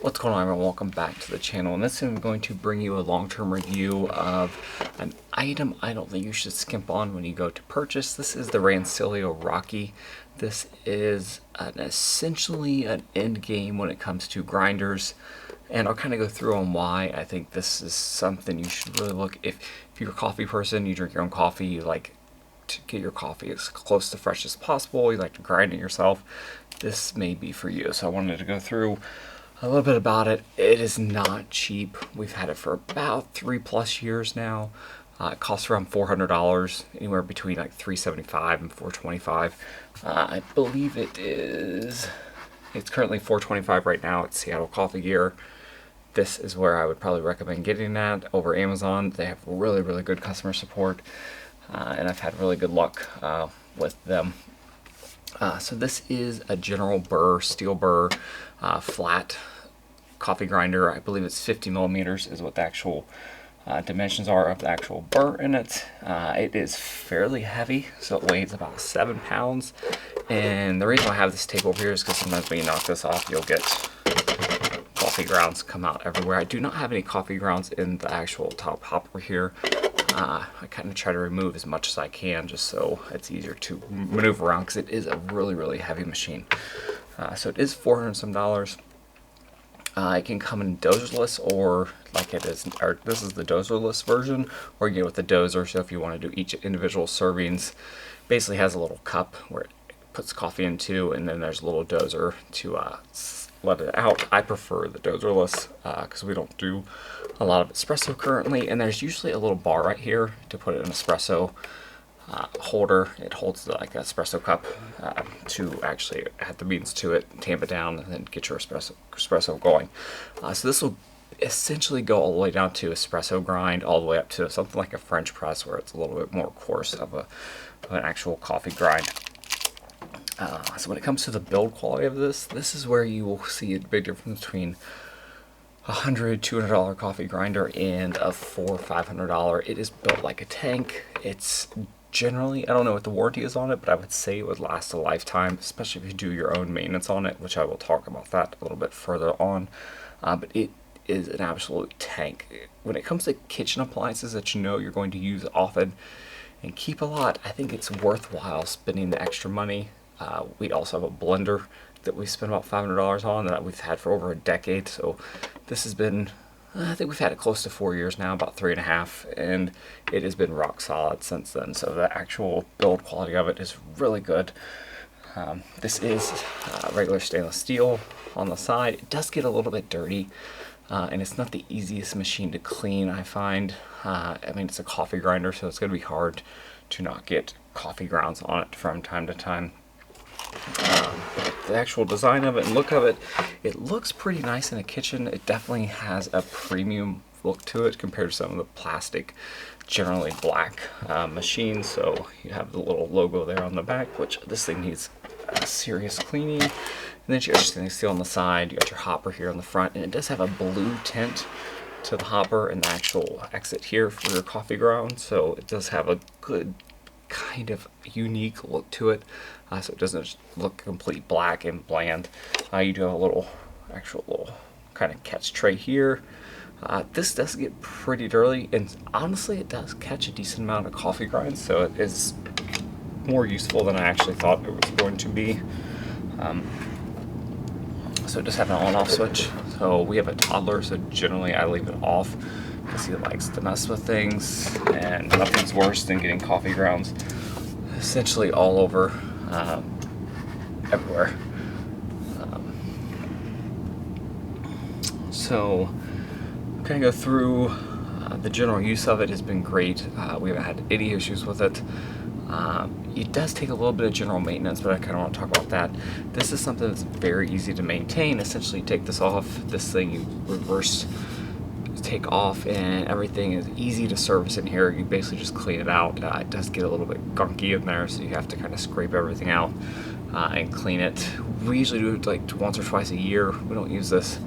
What's going on, everyone? Welcome back to the channel. And this time I'm going to bring you a long-term review of an item I don't think you should skimp on when you go to purchase. This is the Rancilio Rocky. This is essentially an end game when it comes to grinders, and I'll kind of go through on why I think this is something you should really look. If you're a coffee person, you drink your own coffee, you like to get your coffee as close to fresh as possible, you like to grind it yourself, this may be for you. So I wanted to go through a little bit about it. It is not cheap. We've had it for about 3+ years now. It costs around $400, anywhere between like $375 and $425. I believe it's currently $425 right now at Seattle Coffee Gear. This is where I would probably recommend getting that over Amazon. They have really, really good customer support, and I've had really good luck with them. So this is a General Burr, steel burr, flat coffee grinder. I believe it's 50 millimeters is what the actual dimensions are of the actual burr in it. It is fairly heavy, so it weighs about 7 pounds. And the reason why I have this tape over here is because sometimes when you knock this off, you'll get coffee grounds come out everywhere. I do not have any coffee grounds in the actual top hopper here. I kind of try to remove as much as I can just so it's easier to maneuver around, because it is a really, really heavy machine. So it is $400 and some. It can come in dozerless, or like it is, or this is the dozerless version, or you get with the dozer. So if you want to do each individual servings, basically has a little cup where it puts coffee into, and then there's a little dozer to let it out. I prefer the dozerless because we don't do a lot of espresso currently, and there's usually a little bar right here to put an espresso holder. It holds like an espresso cup to actually add the beans to it, tamp it down, and then get your espresso going. So this will essentially go all the way down to espresso grind, all the way up to something like a French press, where it's a little bit more coarse of an actual coffee grind. So when it comes to the build quality of this is where you will see a big difference between $100, $200 coffee grinder and a $400, $500. It is built like a tank. It's generally, I don't know what the warranty is on it, but I would say it would last a lifetime, especially if you do your own maintenance on it, which I will talk about that a little bit further on. But it is an absolute tank. When it comes to kitchen appliances that you know you're going to use often and keep a lot, I think it's worthwhile spending the extra money. We also have a blender that we spent about $500 on that we've had for over a decade. So this has been, I think we've had it close to 4 years now, about 3.5, and it has been rock solid since then. So the actual build quality of it is really good. This is regular stainless steel on the side. It does get a little bit dirty, and it's not the easiest machine to clean, I find. I mean, it's a coffee grinder, so it's going to be hard to not get coffee grounds on it from time to time. The actual design of it and look of it, it looks pretty nice in a kitchen. It definitely has a premium look to it compared to some of the plastic, generally black machines. So you have the little logo there on the back, which this thing needs serious cleaning. And then you got your stainless steel on the side, you got your hopper here on the front, and it does have a blue tint to the hopper and the actual exit here for your coffee ground. So it does have a good kind of unique look to it, so it doesn't look complete black and bland. You do have a little kind of catch tray here. This does get pretty dirty, and honestly it does catch a decent amount of coffee grinds, so it is more useful than I actually thought it was going to be. So it does have an on-off switch. So we have a toddler, so generally I leave it off because he likes to mess with things, and nothing's worse than getting coffee grounds essentially all over, everywhere. So kind of go through the general use of it has been great. We haven't had any issues with it. It does take a little bit of general maintenance, but I kind of want to talk about that. This is something that's very easy to maintain. Essentially, you take this off, this thing you reverse take off, and everything is easy to service in here. You basically just clean it out. It does get a little bit gunky in there, so you have to kind of scrape everything out and clean it. We usually do it like once or twice a year. We don't use this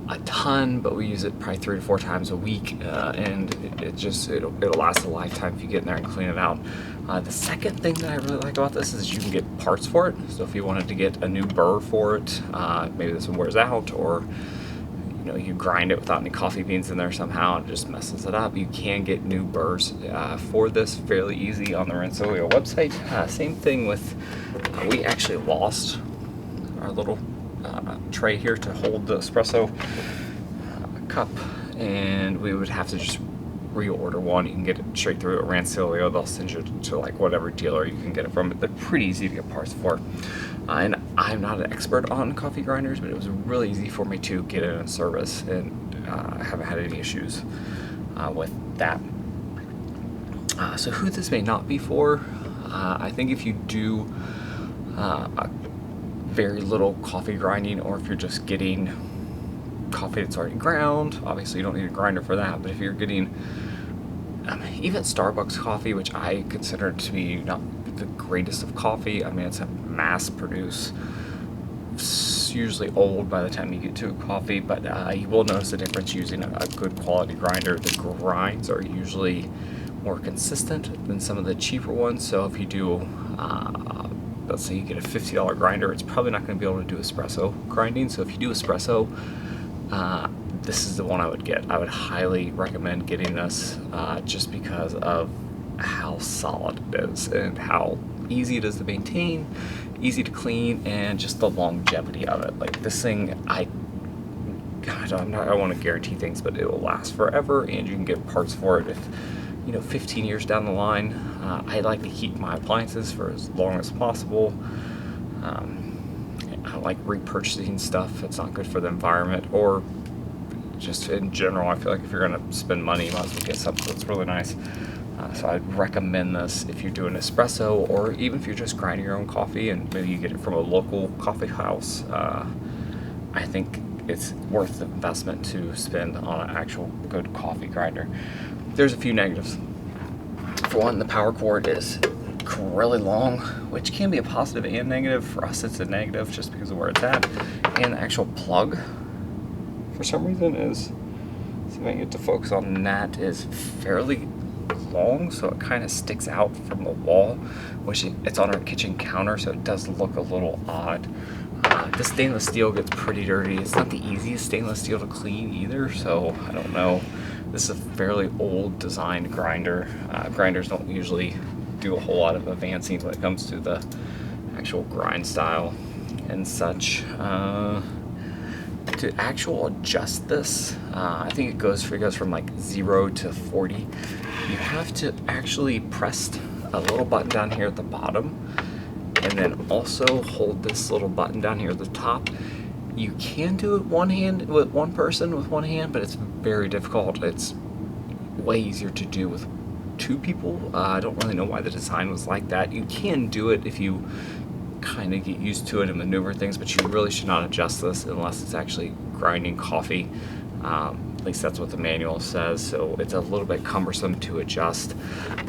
a ton, but we use it probably 3 to 4 times a week, and it'll last a lifetime if you get in there and clean it out. The second thing that I really like about this is you can get parts for it. So if you wanted to get a new burr for it, maybe this one wears out, or you grind it without any coffee beans in there somehow and it just messes it up. You can get new burrs for this fairly easy on the Rancilio website. Same thing with, we actually lost our little tray here to hold the espresso cup, and we would have to just reorder one. You can get it straight through at Rancilio. They'll send you to like whatever dealer you can get it from, but they're pretty easy to get parts for. And I'm not an expert on coffee grinders, but it was really easy for me to get it in service, and I haven't had any issues with that. So who this may not be for, I think if you do a very little coffee grinding, or if you're just getting coffee that's already ground, obviously you don't need a grinder for that, but if you're getting even Starbucks coffee, which I consider to be not the greatest of coffee, I mean, it's a mass produce, it's usually old by the time you get to a coffee, but you will notice the difference using a good quality grinder. The grinds are usually more consistent than some of the cheaper ones. So if you do, let's say you get a $50 grinder, it's probably not going to be able to do espresso grinding. So if you do espresso, this is the one I would get. I would highly recommend getting this just because of how solid it is and how easy it is to maintain, easy to clean, and just the longevity of it. Like this thing, I want to guarantee things, but it will last forever, and you can get parts for it if 15 years down the line. I like to keep my appliances for as long as possible. I don't like repurchasing stuff. It's not good for the environment, or just in general. I feel like if you're going to spend money, you might as well get something that's really nice. So I'd recommend this if you're doing espresso, or even if you're just grinding your own coffee and maybe you get it from a local coffee house. I think it's worth the investment to spend on an actual good coffee grinder. There's a few negatives. For one, the power cord is really long, which can be a positive and negative. For us, it's a negative just because of where it's at. And the actual plug, for some reason, is, see if I can get to focus on that, is fairly long, so it kind of sticks out from the wall, which it's on our kitchen counter, so it does look a little odd. The stainless steel gets pretty dirty. It's not the easiest stainless steel to clean either, so I don't know. This is a fairly old design grinder. Grinders don't usually do a whole lot of advancing when it comes to the actual grind style and such. To actual adjust this, I think it goes from like 0 to 40. You have to actually press a little button down here at the bottom, and then also hold this little button down here at the top. You can do it with one person with one hand, but it's very difficult. It's way easier to do with two people. I don't really know why the design was like that. You can do it if you kind of get used to it and maneuver things, but you really should not adjust this unless it's actually grinding coffee. At least that's what the manual says, so it's a little bit cumbersome to adjust.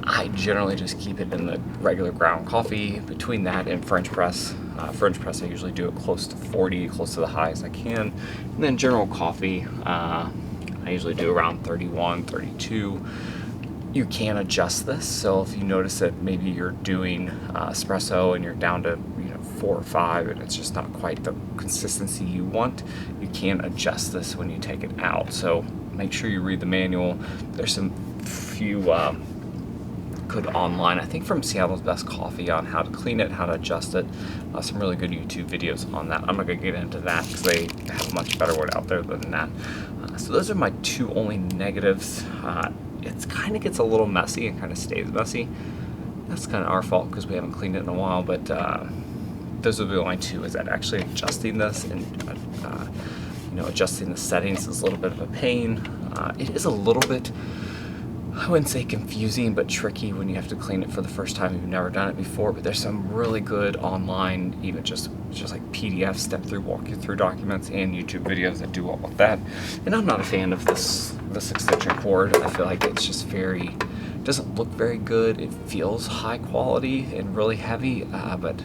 I generally just keep it in the regular ground coffee. Between that and French press, I usually do it close to 40, close to the high as I can. And then general coffee, I usually do around 31, 32. You can adjust this, so if you notice that maybe you're doing espresso and you're down to 4 or 5 and it's just not quite the consistency you want, you can adjust this when you take it out. So make sure you read the manual. There's some few good online, I think from Seattle's Best Coffee, on how to clean it, how to adjust it. Some really good YouTube videos on that. I'm not going to get into that because they have a much better one out there than that. So those are my two only negatives. It kind of gets a little messy and kind of stays messy. That's kind of our fault because we haven't cleaned it in a while, but those are the only two, is that actually adjusting this and adjusting the settings is a little bit of a pain. It is a little bit, I wouldn't say confusing, but tricky when you have to clean it for the first time. You've never done it before, but there's some really good online, even just like PDF step through, walk you through documents and YouTube videos that do all of that. And I'm not a fan of this extension cord. I feel like it's just doesn't look very good. It feels high quality and really heavy, but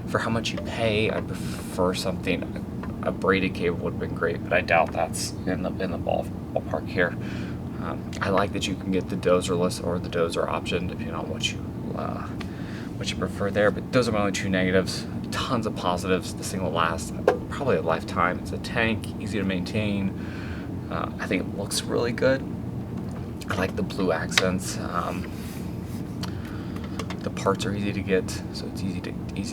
for how much you pay, I prefer something. A braided cable would have been great, but I doubt that's in the ballpark here. I like that you can get the dozerless or the dozer option, depending on what you prefer there. But those are my only two negatives. Tons of positives. This thing will last probably a lifetime. It's a tank, easy to maintain. I think it looks really good. I like the blue accents. The parts are easy to get, so it's easy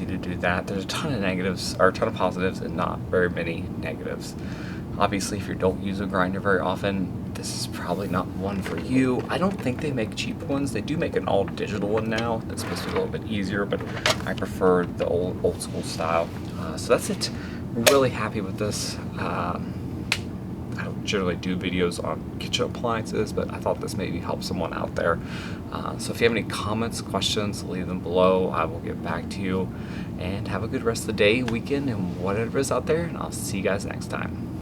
to do that. There's a ton of negatives, or a ton of positives, and not very many negatives. Obviously, if you don't use a grinder very often, this is probably not one for you. I don't think they make cheap ones. They do make an all digital one now. That's supposed to be a little bit easier, but I prefer the old school style. So that's it. I'm really happy with this. I don't generally do videos on kitchen appliances, but I thought this maybe help someone out there. So if you have any comments, questions, leave them below. I will get back to you. And have a good rest of the day, weekend, and whatever is out there. And I'll see you guys next time.